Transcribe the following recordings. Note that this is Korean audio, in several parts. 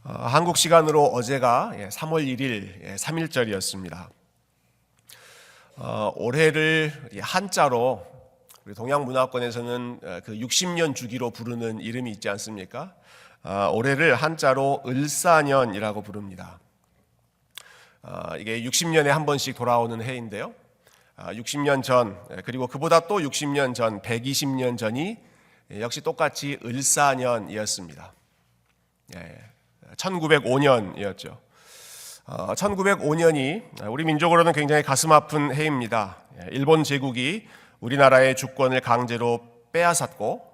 한국 시간으로 어제가 3월 1일 3.1절이었습니다. 올해를 한자로 우리 동양문화권에서는 그 60년 주기로 부르는 이름이 있지 않습니까? 올해를 한자로 을사년이라고 부릅니다. 이게 60년에 한 번씩 돌아오는 해인데요. 60년 전 그리고 그보다 또 60년 전 120년 전이 역시 똑같이 을사년이었습니다. 1905년이었죠. 1905년이 우리 민족으로는 굉장히 가슴 아픈 해입니다. 일본 제국이 우리나라의 주권을 강제로 빼앗았고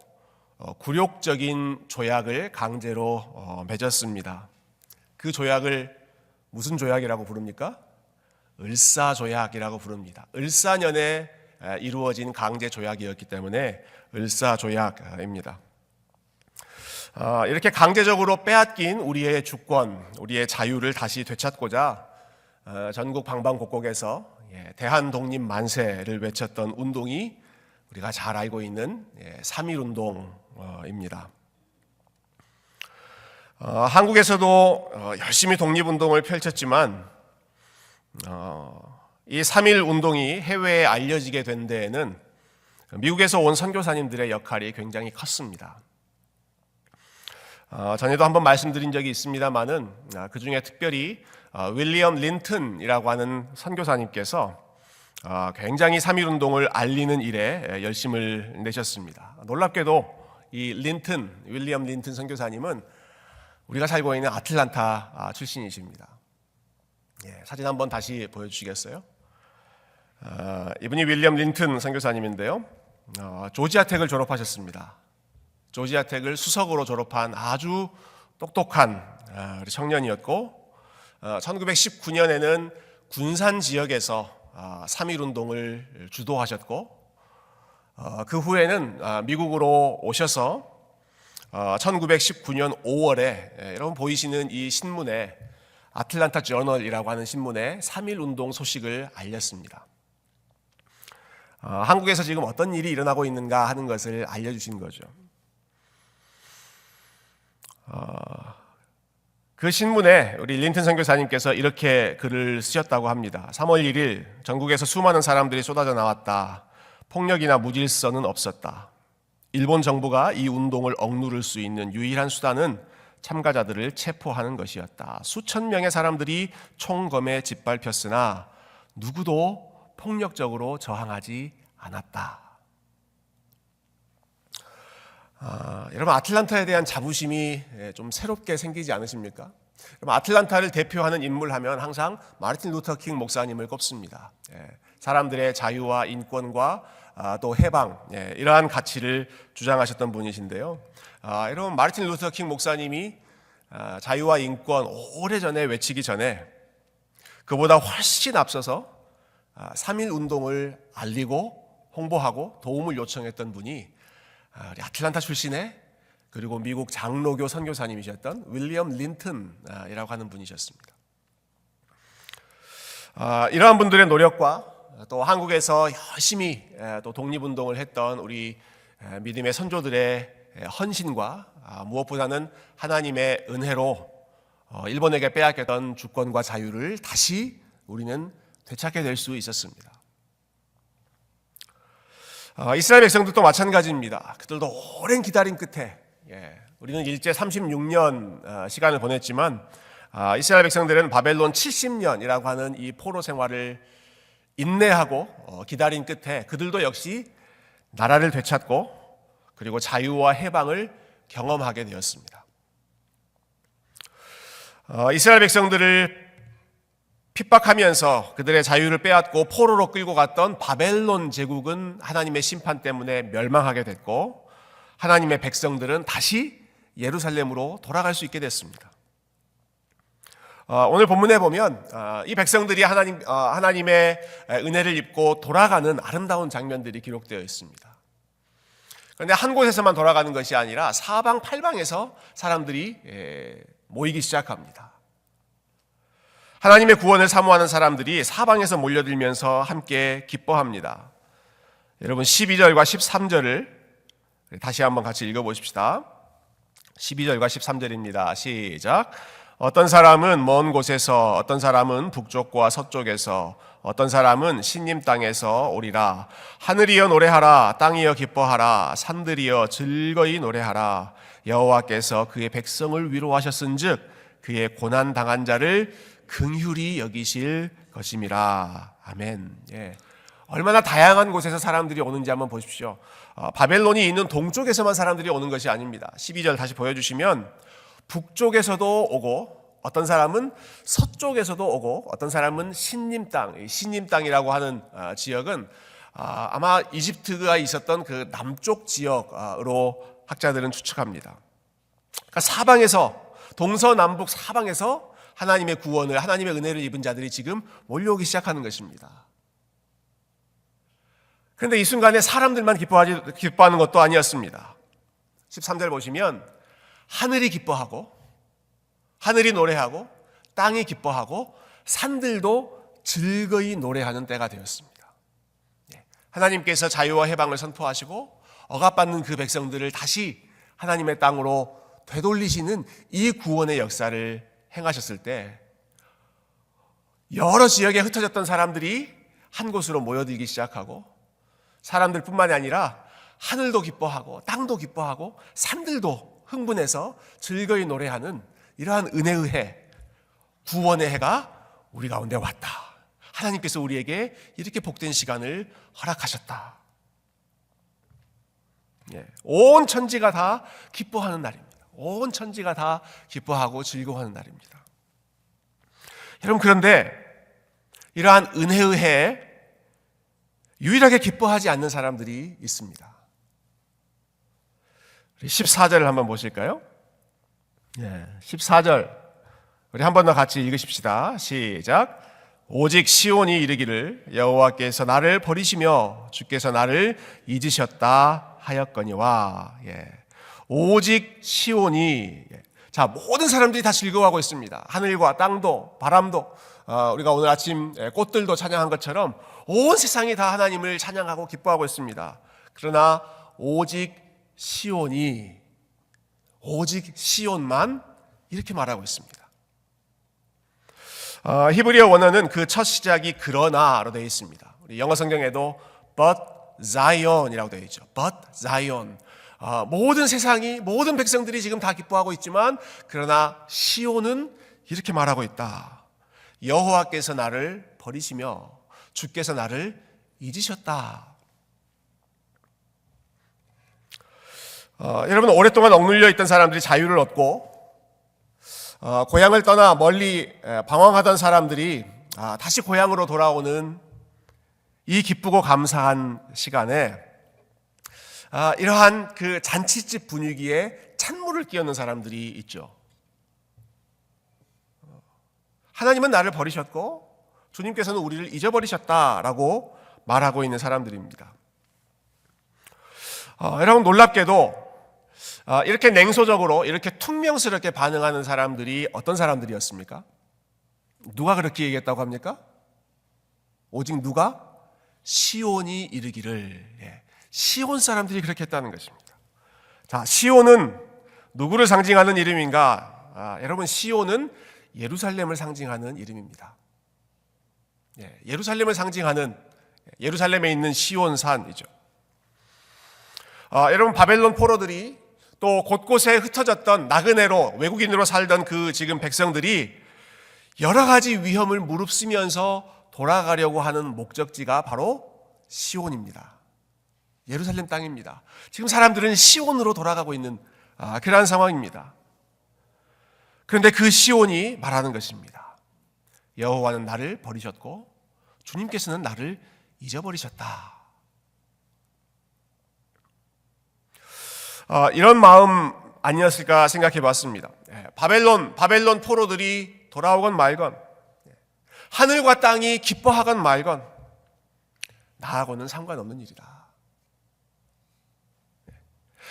굴욕적인 조약을 강제로 맺었습니다. 그 조약을 무슨 조약이라고 부릅니까? 을사조약이라고 부릅니다. 을사년에 이루어진 강제 조약이었기 때문에 을사조약입니다. 이렇게 강제적으로 빼앗긴 우리의 주권, 우리의 자유를 다시 되찾고자 전국 방방곡곡에서 대한 독립 만세를 외쳤던 운동이 우리가 잘 알고 있는 3.1운동입니다. 한국에서도 열심히 독립운동을 펼쳤지만 이 3.1운동이 해외에 알려지게 된 데에는 미국에서 온 선교사님들의 역할이 굉장히 컸습니다. 전에도 한번 말씀드린 적이 있습니다만은 그 중에 특별히 윌리엄 린튼이라고 하는 선교사님께서 굉장히 3.1운동을 알리는 일에 열심을 내셨습니다. 놀랍게도 이 윌리엄 린튼 선교사님은 우리가 살고 있는 아틀란타 출신이십니다. 사진 한번 다시 보여주시겠어요? 이분이 윌리엄 린튼 선교사님인데요. 조지아텍을 졸업하셨습니다. 조지아텍을 수석으로 졸업한 아주 똑똑한 우리 청년이었고 1919년에는 군산 지역에서 3.1운동을 주도하셨고 그 후에는 미국으로 오셔서 1919년 5월에 여러분 보이시는 이 신문에 아틀란타 저널이라고 하는 신문에 3.1운동 소식을 알렸습니다. 한국에서 지금 어떤 일이 일어나고 있는가 하는 것을 알려주신 거죠. 그 신문에 우리 린튼 선교사님께서 이렇게 글을 쓰셨다고 합니다. 3월 1일 전국에서 수많은 사람들이 쏟아져 나왔다. 폭력이나 무질서는 없었다. 일본 정부가 이 운동을 억누를 수 있는 유일한 수단은 참가자들을 체포하는 것이었다. 수천 명의 사람들이 총검에 짓밟혔으나 누구도 폭력적으로 저항하지 않았다. 여러분 아틀란타에 대한 자부심이 좀 새롭게 생기지 않으십니까? 여러분 아틀란타를 대표하는 인물 하면 항상 마르틴 루터 킹 목사님을 꼽습니다. 사람들의 자유와 인권과 또 해방 이러한 가치를 주장하셨던 분이신데요. 여러분 마르틴 루터 킹 목사님이 자유와 인권 오래전에 외치기 전에 그보다 훨씬 앞서서 3.1 운동을 알리고 홍보하고 도움을 요청했던 분이 우리 아틀란타 출신의 그리고 미국 장로교 선교사님이셨던 윌리엄 린튼이라고 하는 분이셨습니다. 이러한 분들의 노력과 또 한국에서 열심히 또 독립운동을 했던 우리 믿음의 선조들의 헌신과 무엇보다는 하나님의 은혜로 일본에게 빼앗겼던 주권과 자유를 다시 우리는 되찾게 될 수 있었습니다. 이스라엘 백성들도 마찬가지입니다. 그들도 오랜 기다림 끝에 우리는 일제 36년 시간을 보냈지만 이스라엘 백성들은 바벨론 70년이라고 하는 이 포로 생활을 인내하고 기다린 끝에 그들도 역시 나라를 되찾고 그리고 자유와 해방을 경험하게 되었습니다. 이스라엘 백성들을 핍박하면서 그들의 자유를 빼앗고 포로로 끌고 갔던 바벨론 제국은 하나님의 심판 때문에 멸망하게 됐고 하나님의 백성들은 다시 예루살렘으로 돌아갈 수 있게 됐습니다. 오늘 본문에 보면 이 백성들이 하나님의 은혜를 입고 돌아가는 아름다운 장면들이 기록되어 있습니다. 그런데 한 곳에서만 돌아가는 것이 아니라 사방팔방에서 사람들이 모이기 시작합니다. 하나님의 구원을 사모하는 사람들이 사방에서 몰려들면서 함께 기뻐합니다. 여러분 12절과 13절을 다시 한번 같이 읽어보십시다. 12절과 13절입니다. 시작. 어떤 사람은 먼 곳에서, 어떤 사람은 북쪽과 서쪽에서, 어떤 사람은 신님 땅에서 오리라. 하늘이여 노래하라. 땅이여 기뻐하라. 산들이여 즐거이 노래하라. 여호와께서 그의 백성을 위로하셨은즉 그의 고난 당한 자를 긍휼히 여기실 것임이라. 아멘. 예. 얼마나 다양한 곳에서 사람들이 오는지 한번 보십시오. 바벨론이 있는 동쪽에서만 사람들이 오는 것이 아닙니다. 12절 다시 보여주시면 북쪽에서도 오고, 어떤 사람은 서쪽에서도 오고, 어떤 사람은 신님 땅, 신님 땅이라고 하는 지역은 아마 이집트가 있었던 그 남쪽 지역으로 학자들은 추측합니다. 그러니까 사방에서, 동서남북 사방에서 하나님의 구원을, 하나님의 은혜를 입은 자들이 지금 몰려오기 시작하는 것입니다. 그런데 이 순간에 사람들만 기뻐하는 것도 아니었습니다. 13절 보시면 하늘이 기뻐하고, 하늘이 노래하고, 땅이 기뻐하고, 산들도 즐거이 노래하는 때가 되었습니다. 하나님께서 자유와 해방을 선포하시고 억압받는 그 백성들을 다시 하나님의 땅으로 되돌리시는 이 구원의 역사를 행하셨을 때 여러 지역에 흩어졌던 사람들이 한 곳으로 모여들기 시작하고, 사람들뿐만이 아니라 하늘도 기뻐하고 땅도 기뻐하고 산들도 흥분해서 즐거이 노래하는 이러한 은혜의 해, 구원의 해가 우리 가운데 왔다. 하나님께서 우리에게 이렇게 복된 시간을 허락하셨다. 온 천지가 다 기뻐하는 날입니다. 온 천지가 다 기뻐하고 즐거워하는 날입니다. 여러분, 그런데 이러한 은혜의 해에 유일하게 기뻐하지 않는 사람들이 있습니다. 14절을 한번 보실까요? 14절 우리 한 번 더 같이 읽으십시다. 시작. 오직 시온이 이르기를 여호와께서 나를 버리시며 주께서 나를 잊으셨다 하였거니와. 오직 시온이, 자, 모든 사람들이 다 즐거워하고 있습니다. 하늘과 땅도 바람도, 우리가 오늘 아침 꽃들도 찬양한 것처럼 온 세상이 다 하나님을 찬양하고 기뻐하고 있습니다. 그러나 오직 시온이, 오직 시온만 이렇게 말하고 있습니다. 히브리어 원어는 그 첫 시작이 그러나로 되어 있습니다. 우리 영어 성경에도 but Zion이라고 되어 있죠. but Zion. 모든 세상이, 모든 백성들이 지금 다 기뻐하고 있지만 그러나 시온은 이렇게 말하고 있다. 여호와께서 나를 버리시며 주께서 나를 잊으셨다. 여러분, 오랫동안 억눌려 있던 사람들이 자유를 얻고 고향을 떠나 멀리 방황하던 사람들이 다시 고향으로 돌아오는 이 기쁘고 감사한 시간에 이러한 그 잔치집 분위기에 찬물을 끼얹는 사람들이 있죠. 하나님은 나를 버리셨고 주님께서는 우리를 잊어버리셨다라고 말하고 있는 사람들입니다. 여러분, 놀랍게도 이렇게 냉소적으로, 이렇게 퉁명스럽게 반응하는 사람들이 어떤 사람들이었습니까? 누가 그렇게 얘기했다고 합니까? 오직 누가? 시온이 이르기를. 시온 사람들이 그렇게 했다는 것입니다. 자, 시온은 누구를 상징하는 이름인가? 여러분, 시온은 예루살렘을 상징하는 이름입니다. 예루살렘을 상징하는, 예루살렘에 있는 시온산이죠. 여러분, 바벨론 포로들이 또 곳곳에 흩어졌던 나그네로, 외국인으로 살던 그 지금 백성들이 여러 가지 위험을 무릅쓰면서 돌아가려고 하는 목적지가 바로 시온입니다. 예루살렘 땅입니다. 지금 사람들은 시온으로 돌아가고 있는 그러한 상황입니다. 그런데 그 시온이 말하는 것입니다. 여호와는 나를 버리셨고 주님께서는 나를 잊어버리셨다. 이런 마음 아니었을까 생각해 봤습니다. 바벨론 포로들이 돌아오건 말건, 하늘과 땅이 기뻐하건 말건 나하고는 상관없는 일이다.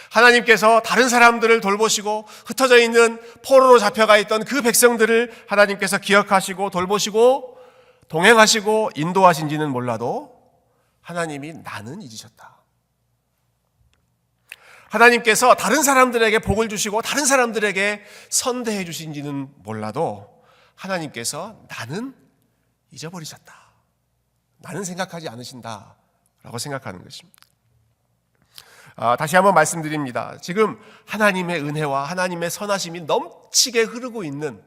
하나님께서 다른 사람들을 돌보시고 흩어져 있는 포로로 잡혀가 있던 그 백성들을 하나님께서 기억하시고 돌보시고 동행하시고 인도하신지는 몰라도 하나님이 나는 잊으셨다. 하나님께서 다른 사람들에게 복을 주시고 다른 사람들에게 선대해 주신지는 몰라도 하나님께서 나는 잊어버리셨다, 나는 생각하지 않으신다라고 생각하는 것입니다. 다시 한번 말씀드립니다. 지금 하나님의 은혜와 하나님의 선하심이 넘치게 흐르고 있는,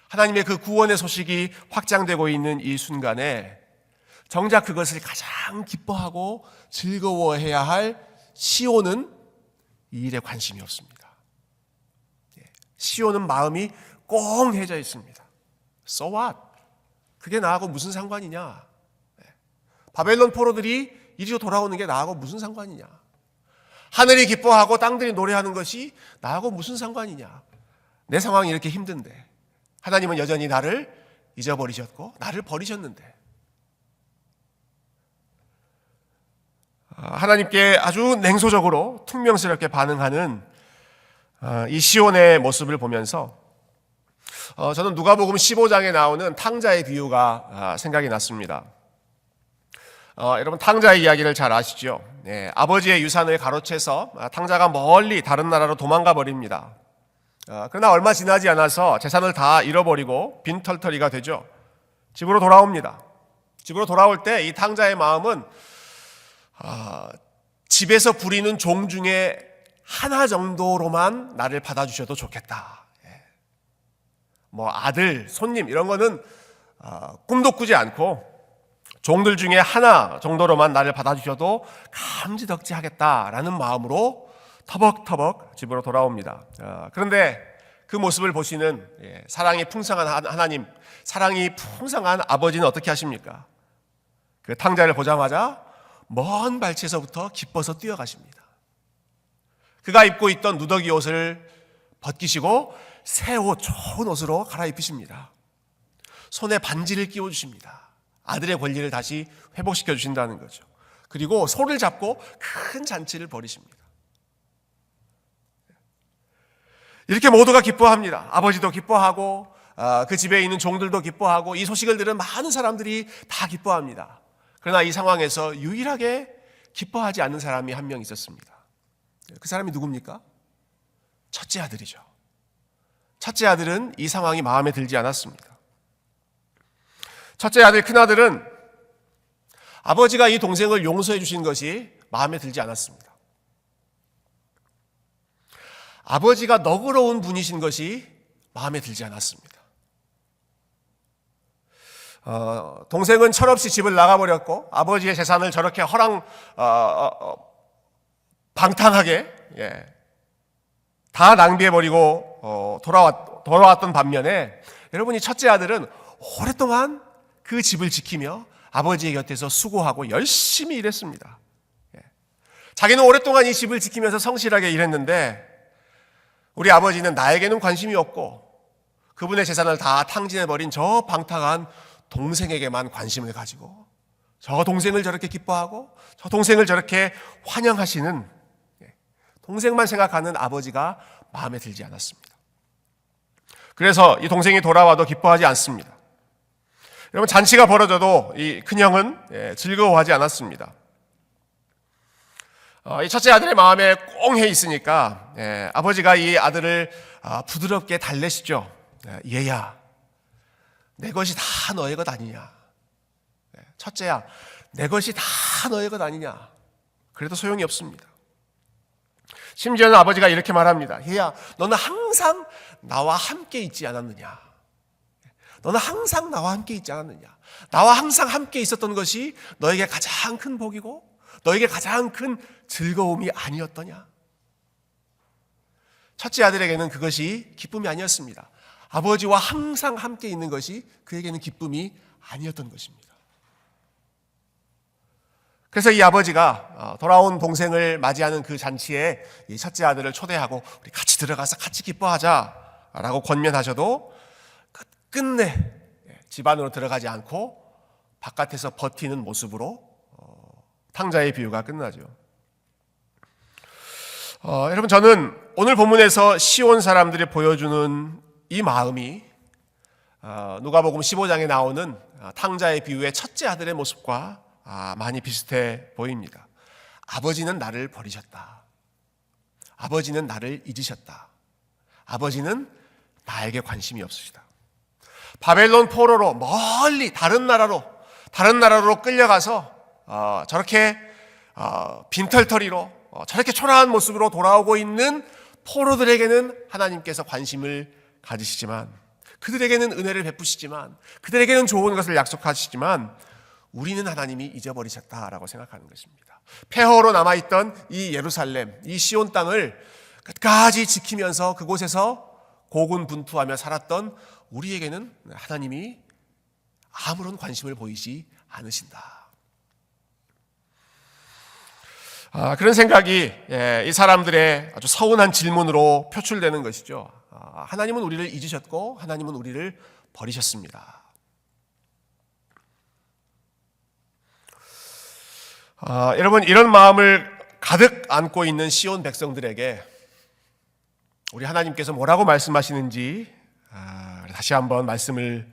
하나님의 그 구원의 소식이 확장되고 있는 이 순간에 정작 그것을 가장 기뻐하고 즐거워해야 할 시온은 이 일에 관심이 없습니다. 시온은 마음이 꽁해져 있습니다. So what? 그게 나하고 무슨 상관이냐? 바벨론 포로들이 이리로 돌아오는 게 나하고 무슨 상관이냐? 하늘이 기뻐하고 땅들이 노래하는 것이 나하고 무슨 상관이냐? 내 상황이 이렇게 힘든데 하나님은 여전히 나를 잊어버리셨고 나를 버리셨는데, 하나님께 아주 냉소적으로 퉁명스럽게 반응하는 이 시온의 모습을 보면서 저는 누가복음 15장에 나오는 탕자의 비유가 생각이 났습니다. 여러분, 탕자의 이야기를 잘 아시죠? 아버지의 유산을 가로채서 탕자가 멀리 다른 나라로 도망가 버립니다. 그러나 얼마 지나지 않아서 재산을 다 잃어버리고 빈털터리가 되죠. 집으로 돌아옵니다. 집으로 돌아올 때 이 탕자의 마음은 집에서 부리는 종 중에 하나 정도로만 나를 받아주셔도 좋겠다. 뭐 아들, 손님 이런 거는 꿈도 꾸지 않고 종들 중에 하나 정도로만 나를 받아주셔도 감지덕지 하겠다라는 마음으로 터벅터벅 집으로 돌아옵니다. 그런데 그 모습을 보시는 사랑이 풍성한 하나님, 사랑이 풍성한 아버지는 어떻게 하십니까? 그 탕자를 보자마자 먼 발치에서부터 기뻐서 뛰어가십니다. 그가 입고 있던 누더기 옷을 벗기시고 새 옷, 좋은 옷으로 갈아입히십니다. 손에 반지를 끼워주십니다. 아들의 권리를 다시 회복시켜 주신다는 거죠. 그리고 소를 잡고 큰 잔치를 벌이십니다. 이렇게 모두가 기뻐합니다. 아버지도 기뻐하고 그 집에 있는 종들도 기뻐하고 이 소식을 들은 많은 사람들이 다 기뻐합니다. 그러나 이 상황에서 유일하게 기뻐하지 않는 사람이 한 명 있었습니다. 그 사람이 누굽니까? 첫째 아들이죠. 첫째 아들은 이 상황이 마음에 들지 않았습니다. 첫째 아들, 큰아들은 아버지가 이 동생을 용서해 주신 것이 마음에 들지 않았습니다. 아버지가 너그러운 분이신 것이 마음에 들지 않았습니다. 동생은 철없이 집을 나가버렸고 아버지의 재산을 저렇게 방탕하게 다 낭비해버리고 돌아왔던 반면에, 여러분이 첫째 아들은 오랫동안 그 집을 지키며 아버지의 곁에서 수고하고 열심히 일했습니다. 자기는 오랫동안 이 집을 지키면서 성실하게 일했는데 우리 아버지는 나에게는 관심이 없고 그분의 재산을 다 탕진해버린 저 방탕한 동생에게만 관심을 가지고 저 동생을 저렇게 기뻐하고 저 동생을 저렇게 환영하시는, 동생만 생각하는 아버지가 마음에 들지 않았습니다. 그래서 이 동생이 돌아와도 기뻐하지 않습니다. 여러분, 잔치가 벌어져도 이 큰형은 즐거워하지 않았습니다. 이 첫째 아들의 마음에 꽁해 있으니까 아버지가 이 아들을 부드럽게 달래시죠. 얘야, 내 것이 다 너의 것 아니냐. 첫째야, 내 것이 다 너의 것 아니냐. 그래도 소용이 없습니다. 심지어는 아버지가 이렇게 말합니다. 얘야, 너는 항상 나와 함께 있지 않았느냐. 너는 항상 나와 함께 있지 않았느냐. 나와 항상 함께 있었던 것이 너에게 가장 큰 복이고 너에게 가장 큰 즐거움이 아니었더냐. 첫째 아들에게는 그것이 기쁨이 아니었습니다. 아버지와 항상 함께 있는 것이 그에게는 기쁨이 아니었던 것입니다. 그래서 이 아버지가 돌아온 동생을 맞이하는 그 잔치에 이 첫째 아들을 초대하고 우리 같이 들어가서 같이 기뻐하자라고 권면하셔도 끝내 집 안으로 들어가지 않고 바깥에서 버티는 모습으로 탕자의 비유가 끝나죠. 여러분, 저는 오늘 본문에서 시온 사람들이 보여주는 이 마음이 누가복음 15장에 나오는 탕자의 비유의 첫째 아들의 모습과 많이 비슷해 보입니다. 아버지는 나를 버리셨다. 아버지는 나를 잊으셨다. 아버지는 나에게 관심이 없으시다. 바벨론 포로로 멀리 다른 나라로 끌려가서 저렇게 빈털터리로 저렇게 초라한 모습으로 돌아오고 있는 포로들에게는 하나님께서 관심을 가지시지만, 그들에게는 은혜를 베푸시지만, 그들에게는 좋은 것을 약속하시지만 우리는 하나님이 잊어버리셨다라고 생각하는 것입니다. 폐허로 남아있던 이 예루살렘, 이 시온 땅을 끝까지 지키면서 그곳에서 고군분투하며 살았던 우리에게는 하나님이 아무런 관심을 보이지 않으신다. 그런 생각이 이 사람들의 아주 서운한 질문으로 표출되는 것이죠. 하나님은 우리를 잊으셨고 하나님은 우리를 버리셨습니다. 여러분, 이런 마음을 가득 안고 있는 시온 백성들에게 우리 하나님께서 뭐라고 말씀하시는지 다시 한번 말씀을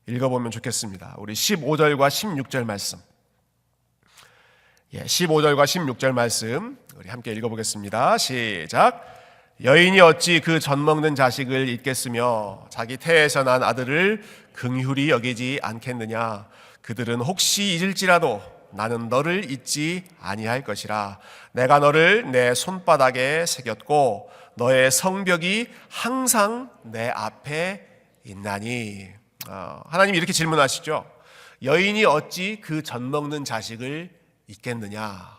읽어보면 좋겠습니다. 우리 15절과 16절 말씀, 15절과 16절 말씀 우리 함께 읽어보겠습니다. 시작. 여인이 어찌 그 젖먹는 자식을 잊겠으며 자기 태에서 난 아들을 긍휼히 여기지 않겠느냐. 그들은 혹시 잊을지라도 나는 너를 잊지 아니할 것이라. 내가 너를 내 손바닥에 새겼고 너의 성벽이 항상 내 앞에 있나니. 하나님이 이렇게 질문하시죠. 여인이 어찌 그 젖먹는 자식을 잊겠느냐.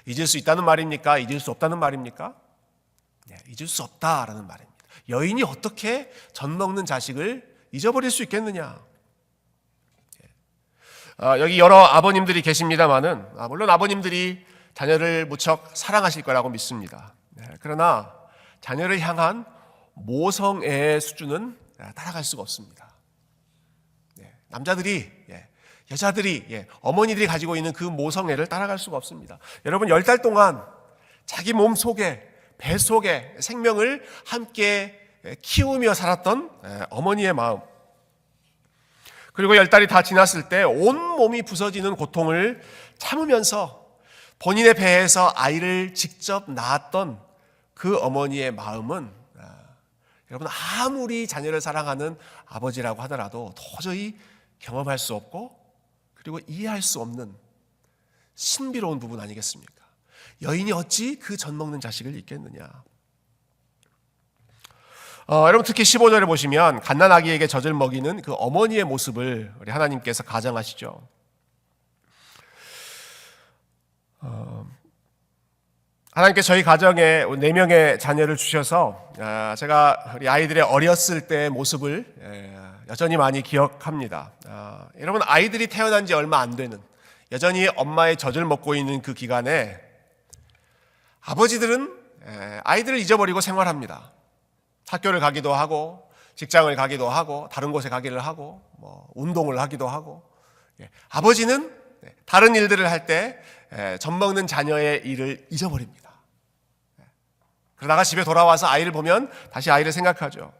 잊을 수 있다는 말입니까? 잊을 수 없다는 말입니까? 잊을 수 없다라는 말입니다. 여인이 어떻게 젖먹는 자식을 잊어버릴 수 있겠느냐. 여기 여러 아버님들이 계십니다마는 물론 아버님들이 자녀를 무척 사랑하실 거라고 믿습니다. 그러나 자녀를 향한 모성애의 수준은 따라갈 수가 없습니다. 남자들이, 여자들이, 어머니들이 가지고 있는 그 모성애를 따라갈 수가 없습니다. 여러분, 10달 동안 자기 몸 속에, 배 속에 생명을 함께 키우며 살았던 어머니의 마음, 그리고 10달이 다 지났을 때 온몸이 부서지는 고통을 참으면서 본인의 배에서 아이를 직접 낳았던 그 어머니의 마음은 여러분, 아무리 자녀를 사랑하는 아버지라고 하더라도 도저히 경험할 수 없고 그리고 이해할 수 없는 신비로운 부분 아니겠습니까? 여인이 어찌 그 젖먹는 자식을 잊겠느냐. 여러분, 특히 15절에 보시면 갓난아기에게 젖을 먹이는 그 어머니의 모습을 우리 하나님께서 가정하시죠. 하나님께서 저희 가정에 4명의 자녀를 주셔서 제가 우리 아이들의 어렸을 때의 모습을 여전히 많이 기억합니다. 여러분, 아이들이 태어난 지 얼마 안 되는, 여전히 엄마의 젖을 먹고 있는 그 기간에 아버지들은 아이들을 잊어버리고 생활합니다. 학교를 가기도 하고 직장을 가기도 하고 다른 곳에 가기를 하고 운동을 하기도 하고, 아버지는 다른 일들을 할 때 젖먹는 자녀의 일을 잊어버립니다. 그러다가 집에 돌아와서 아이를 보면 다시 아이를 생각하죠.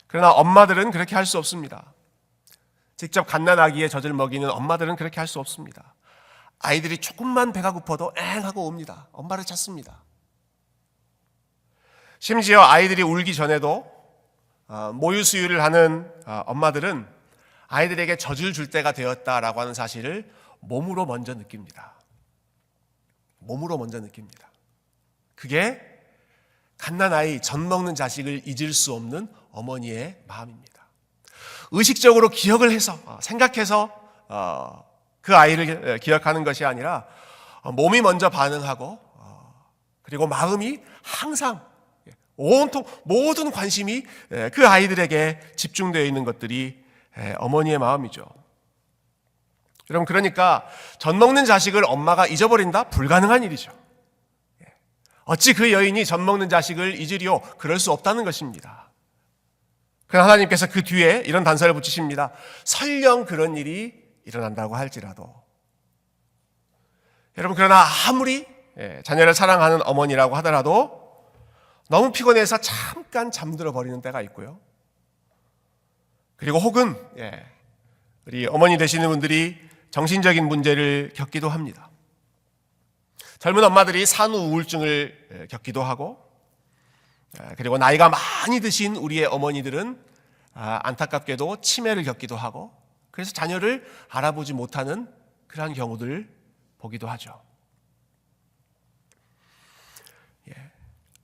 그러나 엄마들은 그렇게 할 수 없습니다. 직접 갓난아기의 젖을 먹이는 엄마들은 그렇게 할 수 없습니다. 아이들이 조금만 배가 고파도 엥 하고 옵니다. 엄마를 찾습니다. 심지어 아이들이 울기 전에도 모유 수유를 하는 엄마들은 아이들에게 젖을 줄 때가 되었다라고 하는 사실을 몸으로 먼저 느낍니다. 몸으로 먼저 느낍니다. 그게 갓난아이, 젖먹는 자식을 잊을 수 없는 어머니의 마음입니다. 의식적으로 기억을 해서, 생각해서 그 아이를 기억하는 것이 아니라 몸이 먼저 반응하고 그리고 마음이 항상 온통 모든 관심이 그 아이들에게 집중되어 있는 것들이 어머니의 마음이죠. 여러분, 그러니까 젖먹는 자식을 엄마가 잊어버린다? 불가능한 일이죠. 어찌 그 여인이 젖먹는 자식을 잊으리요? 그럴 수 없다는 것입니다. 그러나 하나님께서 그 뒤에 이런 단서를 붙이십니다. 설령 그런 일이 일어난다고 할지라도. 여러분, 그러나 아무리 자녀를 사랑하는 어머니라고 하더라도 너무 피곤해서 잠깐 잠들어 버리는 때가 있고요. 그리고 혹은 우리 어머니 되시는 분들이 정신적인 문제를 겪기도 합니다. 젊은 엄마들이 산후 우울증을 겪기도 하고 그리고 나이가 많이 드신 우리의 어머니들은 안타깝게도 치매를 겪기도 하고 그래서 자녀를 알아보지 못하는 그러한 경우들을 보기도 하죠.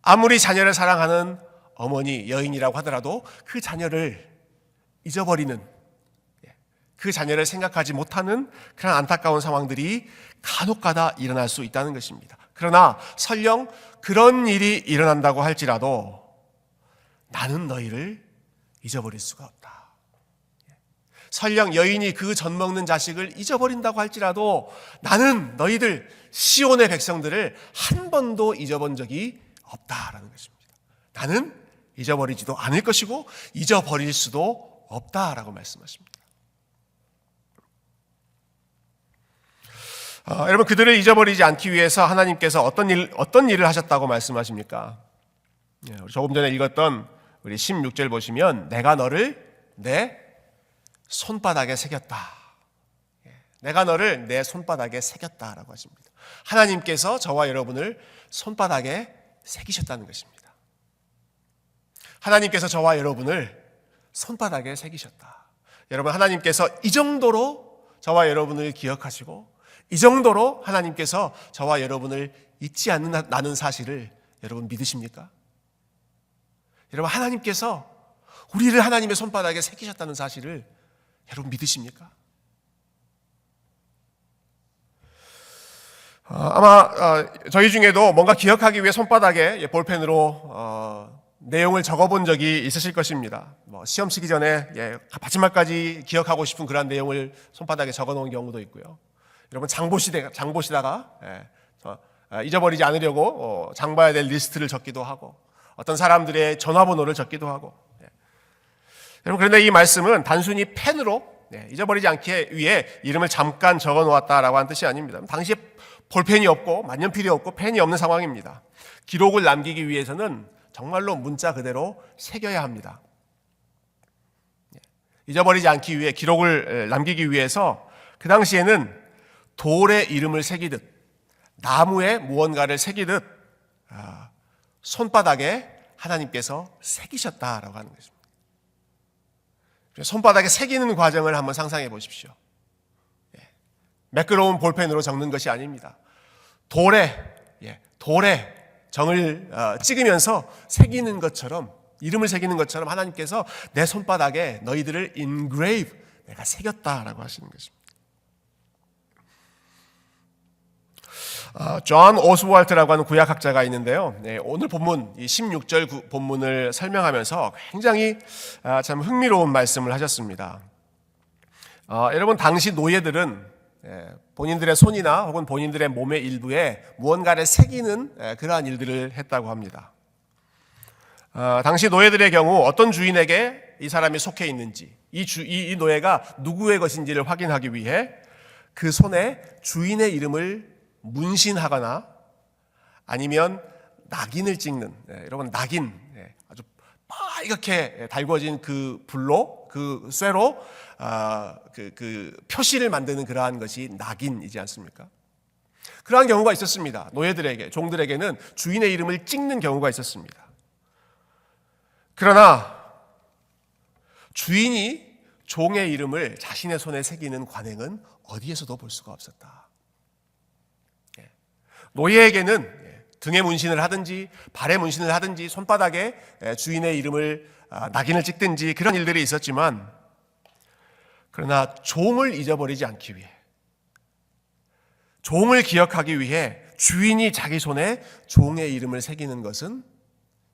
아무리 자녀를 사랑하는 어머니, 여인이라고 하더라도 그 자녀를 잊어버리는, 그 자녀를 생각하지 못하는 그런 안타까운 상황들이 간혹가다 일어날 수 있다는 것입니다. 그러나 설령 그런 일이 일어난다고 할지라도 나는 너희를 잊어버릴 수가 없다. 설령 여인이 그 젖 먹는 자식을 잊어버린다고 할지라도 나는 너희들 시온의 백성들을 한 번도 잊어본 적이 없다라는 것입니다. 나는 잊어버리지도 않을 것이고 잊어버릴 수도 없다라고 말씀하십니다. 여러분, 그들을 잊어버리지 않기 위해서 하나님께서 어떤 일을 하셨다고 말씀하십니까? 조금 전에 읽었던 우리 16절 보시면 내가 너를 내 손바닥에 새겼다. 내가 너를 내 손바닥에 새겼다라고 하십니다. 하나님께서 저와 여러분을 손바닥에 새기셨다는 것입니다. 하나님께서 저와 여러분을 손바닥에 새기셨다. 여러분, 하나님께서 이 정도로 저와 여러분을 기억하시고 이 정도로 하나님께서 저와 여러분을 잊지 않는 사실을 여러분 믿으십니까? 여러분, 하나님께서 우리를 하나님의 손바닥에 새기셨다는 사실을 여러분 믿으십니까? 아마 저희 중에도 뭔가 기억하기 위해 손바닥에 볼펜으로 내용을 적어본 적이 있으실 것입니다. 시험 치기 전에 마지막까지 기억하고 싶은 그런 내용을 손바닥에 적어놓은 경우도 있고요. 여러분, 장 보시다가 잊어버리지 않으려고 장 봐야 될 리스트를 적기도 하고 어떤 사람들의 전화번호를 적기도 하고. 여러분, 그런데 이 말씀은 단순히 펜으로 잊어버리지 않기 위해 이름을 잠깐 적어 놓았다라고 하는 뜻이 아닙니다. 당시에 볼펜이 없고 만년필이 없고 펜이 없는 상황입니다. 기록을 남기기 위해서는 정말로 문자 그대로 새겨야 합니다. 잊어버리지 않기 위해 기록을 남기기 위해서 그 당시에는 돌에 이름을 새기듯 나무에 무언가를 새기듯 손바닥에 하나님께서 새기셨다라고 하는 것입니다. 손바닥에 새기는 과정을 한번 상상해 보십시오. 매끄러운 볼펜으로 적는 것이 아닙니다. 돌에 정을 찍으면서 새기는 것처럼, 이름을 새기는 것처럼 하나님께서 내 손바닥에 너희들을 engrave, 내가 새겼다라고 하시는 것입니다. 존 오스왈트라고 하는 구약학자가 있는데요. 오늘 본문, 이 16절 본문을 설명하면서 굉장히 참 흥미로운 말씀을 하셨습니다. 여러분, 당시 노예들은 본인들의 손이나 혹은 본인들의 몸의 일부에 무언가를 새기는 그러한 일들을 했다고 합니다. 당시 노예들의 경우 어떤 주인에게 이 사람이 속해 있는지, 이 노예가 누구의 것인지를 확인하기 위해 그 손에 주인의 이름을 문신하거나 아니면 낙인을 찍는, 여러분, 낙인, 아주 빨갛게 달궈진 그 불로, 그 쇠로 그 표시를 만드는 그러한 것이 낙인이지 않습니까? 그러한 경우가 있었습니다. 노예들에게, 종들에게는 주인의 이름을 찍는 경우가 있었습니다. 그러나 주인이 종의 이름을 자신의 손에 새기는 관행은 어디에서도 볼 수가 없었다. 노예에게는 등에 문신을 하든지 발에 문신을 하든지 손바닥에 주인의 이름을 낙인을 찍든지 그런 일들이 있었지만, 그러나 종을 잊어버리지 않기 위해, 종을 기억하기 위해 주인이 자기 손에 종의 이름을 새기는 것은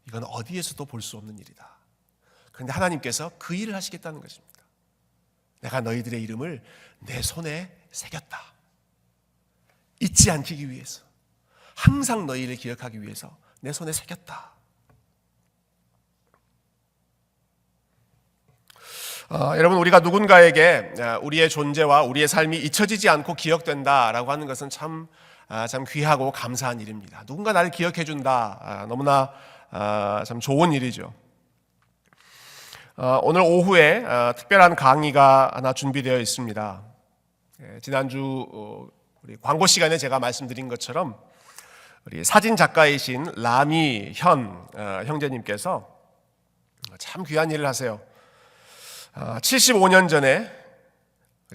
이건 어디에서도 볼 수 없는 일이다. 그런데 하나님께서 그 일을 하시겠다는 것입니다. 내가 너희들의 이름을 내 손에 새겼다. 잊지 않기 위해서, 항상 너희를 기억하기 위해서 내 손에 새겼다. 여러분, 우리가 누군가에게 우리의 존재와 우리의 삶이 잊혀지지 않고 기억된다라고 하는 것은 참 귀하고 감사한 일입니다. 누군가 나를 기억해 준다, 너무나 참 좋은 일이죠. 오늘 오후에 특별한 강의가 하나 준비되어 있습니다. 지난주 우리 광고 시간에 제가 말씀드린 것처럼 우리 사진 작가이신 라미 현 형제님께서 참 귀한 일을 하세요. 75년 전에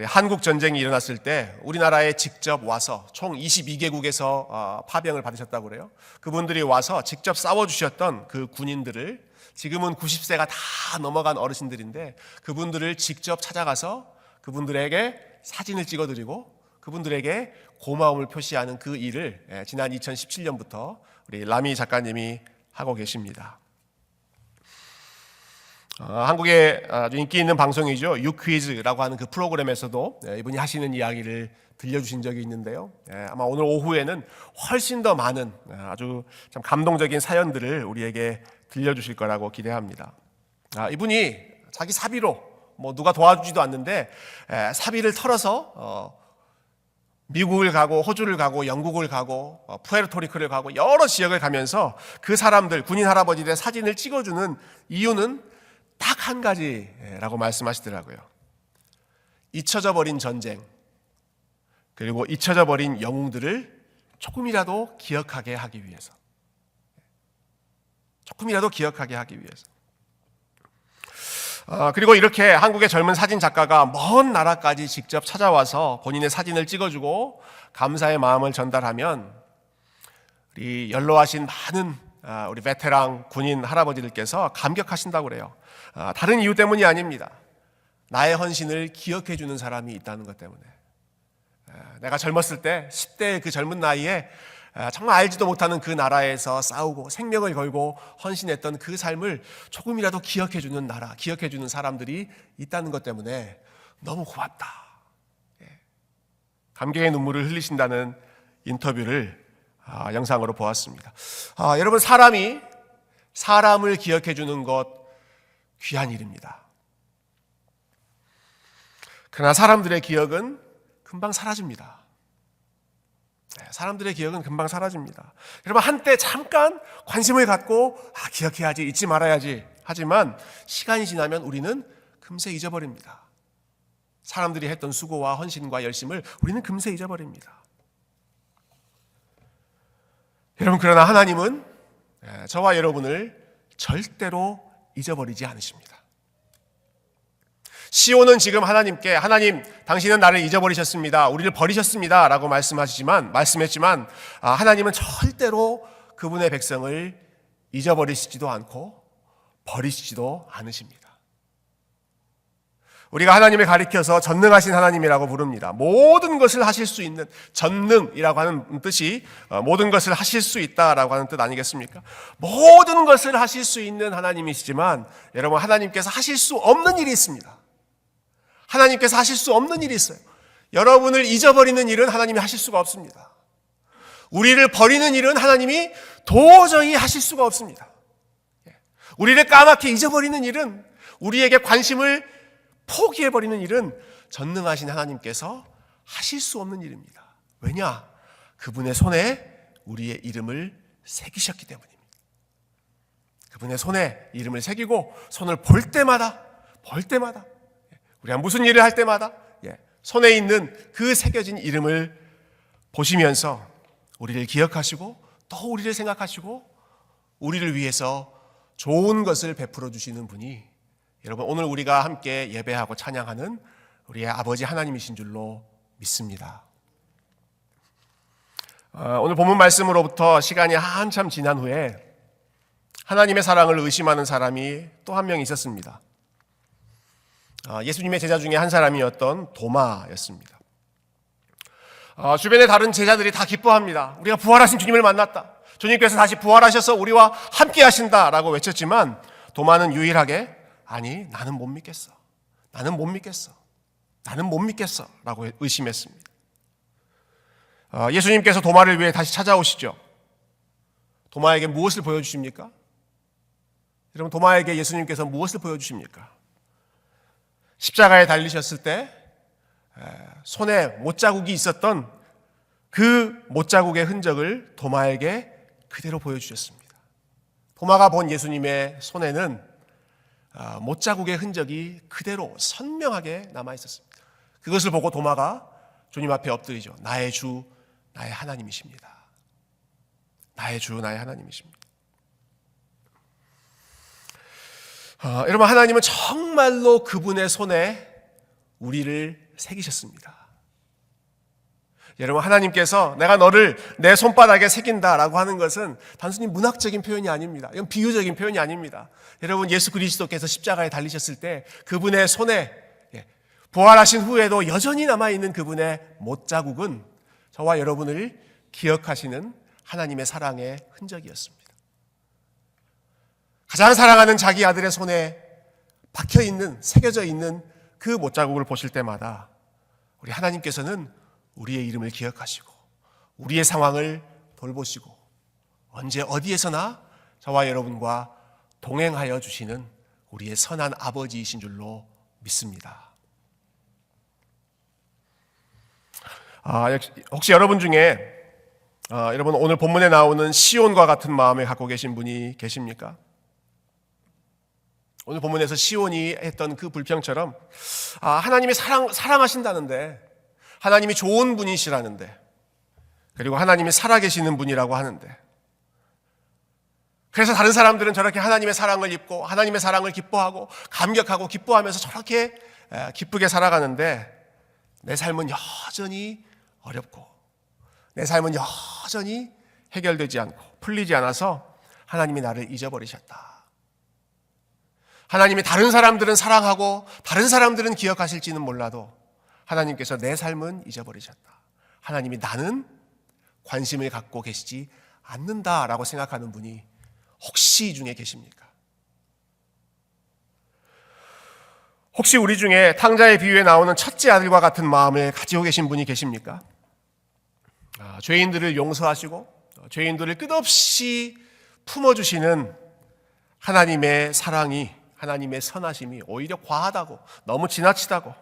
한국 전쟁이 일어났을 때 우리나라에 직접 와서 총 22개국에서 파병을 받으셨다고 그래요. 그분들이 와서 직접 싸워주셨던 그 군인들을, 지금은 90세가 다 넘어간 어르신들인데 그분들을 직접 찾아가서 그분들에게 사진을 찍어드리고 그분들에게 고마움을 표시하는 그 일을 지난 2017년부터 우리 라미 작가님이 하고 계십니다. 한국의 아주 인기 있는 방송이죠. 유퀴즈라고 하는 그 프로그램에서도 이분이 하시는 이야기를 들려주신 적이 있는데요. 아마 오늘 오후에는 훨씬 더 많은 아주 참 감동적인 사연들을 우리에게 들려주실 거라고 기대합니다. 이분이 자기 사비로 누가 도와주지도 않는데 사비를 털어서 미국을 가고 호주를 가고 영국을 가고 푸에르토리코를 가고 여러 지역을 가면서 그 사람들, 군인 할아버지들의 사진을 찍어주는 이유는 딱 한 가지라고 말씀하시더라고요. 잊혀져 버린 전쟁, 그리고 잊혀져 버린 영웅들을 조금이라도 기억하게 하기 위해서. 조금이라도 기억하게 하기 위해서. 그리고 이렇게 한국의 젊은 사진 작가가 먼 나라까지 직접 찾아와서 본인의 사진을 찍어주고 감사의 마음을 전달하면 우리 연로하신 많은 우리 베테랑 군인 할아버지들께서 감격하신다고 그래요. 다른 이유 때문이 아닙니다. 나의 헌신을 기억해 주는 사람이 있다는 것 때문에. 내가 젊었을 때 10대의 그 젊은 나이에 정말 알지도 못하는 그 나라에서 싸우고 생명을 걸고 헌신했던 그 삶을 조금이라도 기억해 주는 나라, 기억해 주는 사람들이 있다는 것 때문에 너무 고맙다. 감격의 눈물을 흘리신다는 인터뷰를 영상으로 보았습니다. 여러분, 사람이 사람을 기억해 주는 것 귀한 일입니다. 그러나 사람들의 기억은 금방 사라집니다. 사람들의 기억은 금방 사라집니다. 여러분, 한때 잠깐 관심을 갖고 기억해야지, 잊지 말아야지 하지만 시간이 지나면 우리는 금세 잊어버립니다. 사람들이 했던 수고와 헌신과 열심을 우리는 금세 잊어버립니다. 여러분, 그러나 하나님은 저와 여러분을 절대로 잊어버리지 않으십니다. 시온은 지금 하나님께, 하나님, 당신은 나를 잊어버리셨습니다, 우리를 버리셨습니다 라고 말씀했지만 하나님은 절대로 그분의 백성을 잊어버리시지도 않고 버리시지도 않으십니다. 우리가 하나님을 가리켜서 전능하신 하나님이라고 부릅니다. 모든 것을 하실 수 있는, 전능이라고 하는 뜻이 모든 것을 하실 수 있다라고 하는 뜻 아니겠습니까? 모든 것을 하실 수 있는 하나님이시지만 여러분, 하나님께서 하실 수 없는 일이 있습니다. 하나님께서 하실 수 없는 일이 있어요. 여러분을 잊어버리는 일은 하나님이 하실 수가 없습니다. 우리를 버리는 일은 하나님이 도저히 하실 수가 없습니다. 우리를 까맣게 잊어버리는 일은, 우리에게 관심을 포기해버리는 일은 전능하신 하나님께서 하실 수 없는 일입니다. 왜냐? 그분의 손에 우리의 이름을 새기셨기 때문입니다. 그분의 손에 이름을 새기고 손을 볼 때마다 우리가 무슨 일을 할 때마다 손에 있는 그 새겨진 이름을 보시면서 우리를 기억하시고 또 우리를 생각하시고 우리를 위해서 좋은 것을 베풀어 주시는 분이, 여러분, 오늘 우리가 함께 예배하고 찬양하는 우리의 아버지 하나님이신 줄로 믿습니다. 오늘 본문 말씀으로부터 시간이 한참 지난 후에 하나님의 사랑을 의심하는 사람이 또 한 명 있었습니다. 예수님의 제자 중에 한 사람이었던 도마였습니다. 주변의 다른 제자들이 다 기뻐합니다. 우리가 부활하신 주님을 만났다. 주님께서 다시 부활하셔서 우리와 함께 하신다라고 외쳤지만 도마는 유일하게 아니, 나는 못 믿겠어 라고 의심했습니다. 예수님께서 도마를 위해 다시 찾아오시죠. 도마에게 무엇을 보여주십니까? 여러분, 도마에게 예수님께서 무엇을 보여주십니까? 십자가에 달리셨을 때 손에 못자국이 있었던 그 못자국의 흔적을 도마에게 그대로 보여주셨습니다. 도마가 본 예수님의 손에는 못자국의 흔적이 그대로 선명하게 남아 있었습니다. 그것을 보고 도마가 주님 앞에 엎드리죠. 나의 주, 나의 하나님이십니다. 나의 주, 나의 하나님이십니다. 여러분, 하나님은 정말로 그분의 손에 우리를 새기셨습니다. 여러분, 하나님께서 내가 너를 내 손바닥에 새긴다라고 하는 것은 단순히 문학적인 표현이 아닙니다. 이건 비유적인 표현이 아닙니다. 여러분, 예수 그리스도께서 십자가에 달리셨을 때 그분의 손에, 부활하신 후에도 여전히 남아있는 그분의 못자국은 저와 여러분을 기억하시는 하나님의 사랑의 흔적이었습니다. 가장 사랑하는 자기 아들의 손에 박혀있는, 새겨져 있는 그 못자국을 보실 때마다 우리 하나님께서는 우리의 이름을 기억하시고 우리의 상황을 돌보시고 언제 어디에서나 저와 여러분과 동행하여 주시는 우리의 선한 아버지이신 줄로 믿습니다. 혹시 여러분 중에 여러분 오늘 본문에 나오는 시온과 같은 마음을 갖고 계신 분이 계십니까? 오늘 본문에서 시온이 했던 그 불평처럼 하나님이 사랑하신다는데, 하나님이 좋은 분이시라는데, 그리고 하나님이 살아계시는 분이라고 하는데, 그래서 다른 사람들은 저렇게 하나님의 사랑을 입고 하나님의 사랑을 기뻐하고 감격하고 기뻐하면서 저렇게 기쁘게 살아가는데 내 삶은 여전히 어렵고 내 삶은 여전히 해결되지 않고 풀리지 않아서 하나님이 나를 잊어버리셨다. 하나님이 다른 사람들은 사랑하고 다른 사람들은 기억하실지는 몰라도 하나님께서 내 삶은 잊어버리셨다. 하나님이 나는 관심을 갖고 계시지 않는다라고 생각하는 분이 혹시 이 중에 계십니까? 혹시 우리 중에 탕자의 비유에 나오는 첫째 아들과 같은 마음을 가지고 계신 분이 계십니까? 죄인들을 용서하시고 죄인들을 끝없이 품어주시는 하나님의 사랑이, 하나님의 선하심이 오히려 과하다고, 너무 지나치다고,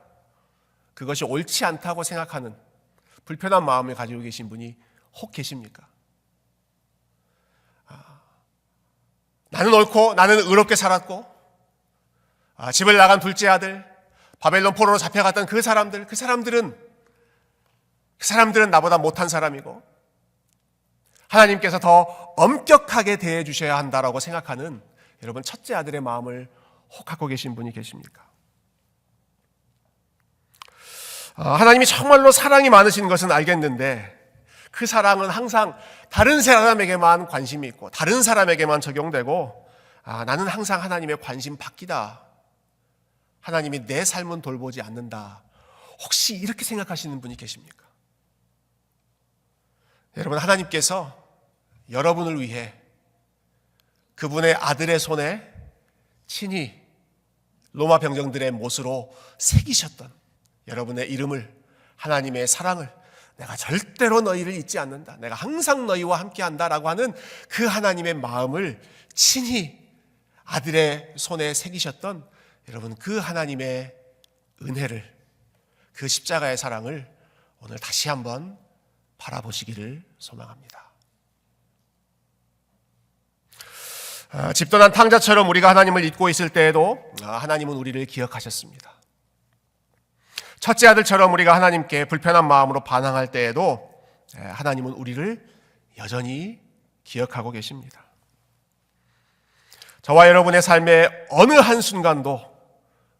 그것이 옳지 않다고 생각하는 불편한 마음을 가지고 계신 분이 혹 계십니까? 나는 옳고 나는 의롭게 살았고 집을 나간 둘째 아들, 바벨론 포로로 잡혀갔던 그 사람들은 나보다 못한 사람이고 하나님께서 더 엄격하게 대해 주셔야 한다라고 생각하는 여러분 첫째 아들의 마음을 혹 갖고 계신 분이 계십니까? 하나님이 정말로 사랑이 많으신 것은 알겠는데 그 사랑은 항상 다른 사람에게만 관심이 있고 다른 사람에게만 적용되고 나는 항상 하나님의 관심 밖이다. 하나님이 내 삶은 돌보지 않는다. 혹시 이렇게 생각하시는 분이 계십니까? 여러분, 하나님께서 여러분을 위해 그분의 아들의 손에 친히 로마 병정들의 못으로 새기셨던 여러분의 이름을, 하나님의 사랑을, 내가 절대로 너희를 잊지 않는다, 내가 항상 너희와 함께한다라고 하는 그 하나님의 마음을 친히 아들의 손에 새기셨던 여러분 그 하나님의 은혜를, 그 십자가의 사랑을 오늘 다시 한번 바라보시기를 소망합니다. 집 떠난 탕자처럼 우리가 하나님을 잊고 있을 때에도 하나님은 우리를 기억하셨습니다. 첫째 아들처럼 우리가 하나님께 불편한 마음으로 반항할 때에도 하나님은 우리를 여전히 기억하고 계십니다. 저와 여러분의 삶의 어느 한순간도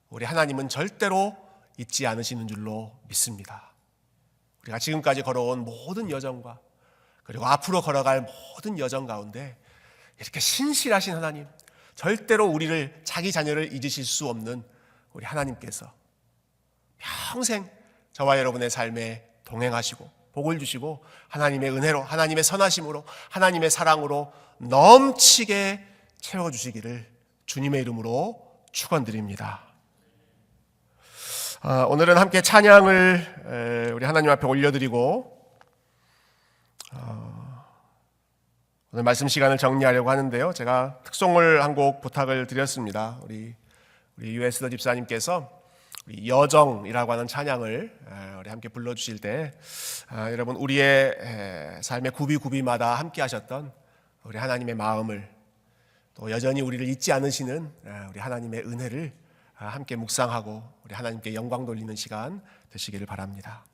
우리 하나님은 절대로 잊지 않으시는 줄로 믿습니다. 우리가 지금까지 걸어온 모든 여정과 그리고 앞으로 걸어갈 모든 여정 가운데 이렇게 신실하신 하나님, 절대로 우리를, 자기 자녀를 잊으실 수 없는 우리 하나님께서 평생 저와 여러분의 삶에 동행하시고 복을 주시고 하나님의 은혜로, 하나님의 선하심으로, 하나님의 사랑으로 넘치게 채워주시기를 주님의 이름으로 축원드립니다. 오늘은 함께 찬양을 우리 하나님 앞에 올려드리고 오늘 말씀 시간을 정리하려고 하는데요. 제가 특송을 한 곡 부탁을 드렸습니다. 우리 유에스더 집사님께서 여정이라고 하는 찬양을 우리 함께 불러주실 때 여러분 우리의 삶의 구비마다 함께 하셨던 우리 하나님의 마음을, 또 여전히 우리를 잊지 않으시는 우리 하나님의 은혜를 함께 묵상하고 우리 하나님께 영광 돌리는 시간 되시기를 바랍니다.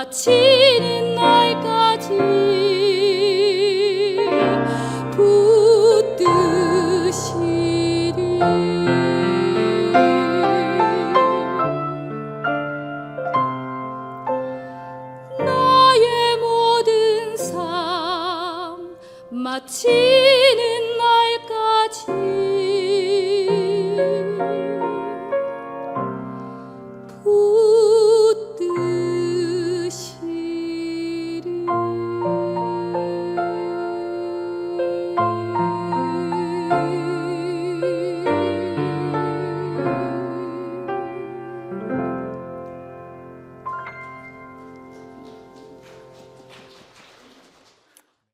마치는 날까지 붙드시리. 나의 모든 삶 마치는 날까지 부